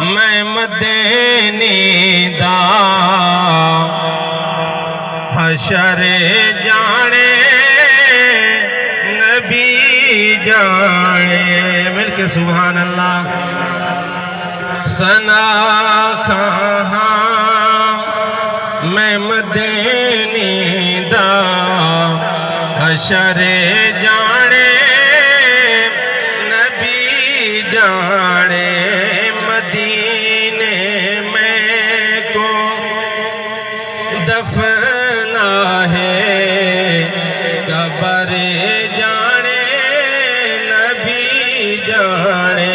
میں مدینی دا حشر جانے نبی جانے مل کے سبحان اللہ سنا کہاں میں مدینی دا حشر جانے نبی جانے مدینے میں کو دفنا ہے قبر جانے نبی جانے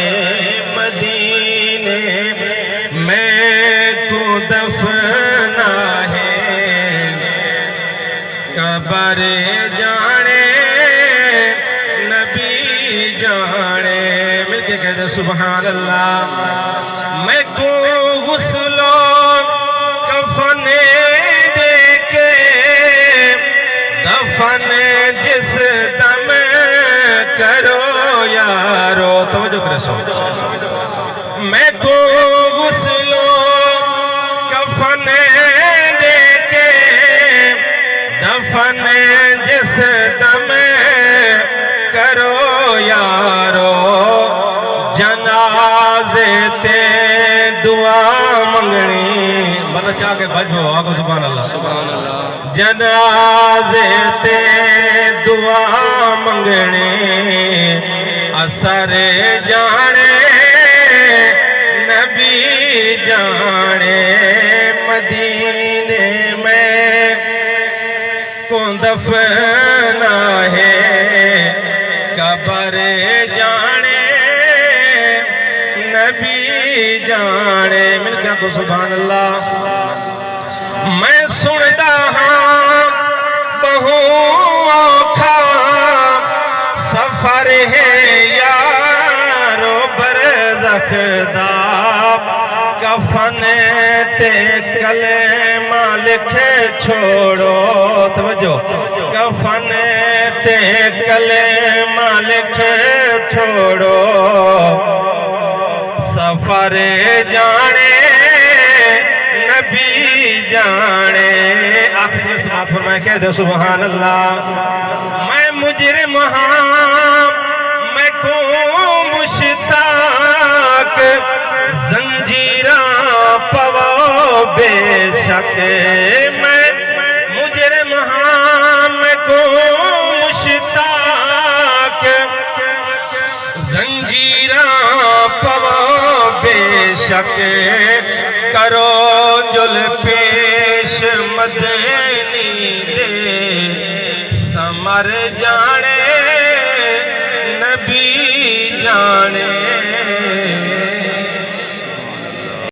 مدینے میں کو دفنا ہے قبر جانے نبی جانے مل کے کہہ دے سبحان اللہ میں کو غسل و کفن دے کے دفن جس دم کرو یارو توجہ کرے سو میں کو غسل و کفن دے کے دفن جس دم کرو یارو جنازے تے دعا منگنی مدد چاہ کے بھجو آگو سبحان اللہ جنازے تے دعا منگنی اثر جانے نبی جانے مدینے میں کون دفنا ہے قبر جانے نبی جانے مل کیا کو سبحان اللہ میں سندا ہاں بہو اوکھا سفر ہے یارو برزخ دا کفن تے کلمہ لکھے چھوڑو توجہ کفن تے کلمہ لکھے چھوڑو سفر جانے نبی جانے آخر سماعت فرمائے کہہ دے سبحان اللہ میں مجرم ہاں میں کو مشتاق زنجیراں پو بے شک میں مجرم ہاں میں کو مشتاق زنجیراں پو بے شک کرو جل پیش مدینی دے سمر جانے نبی جانے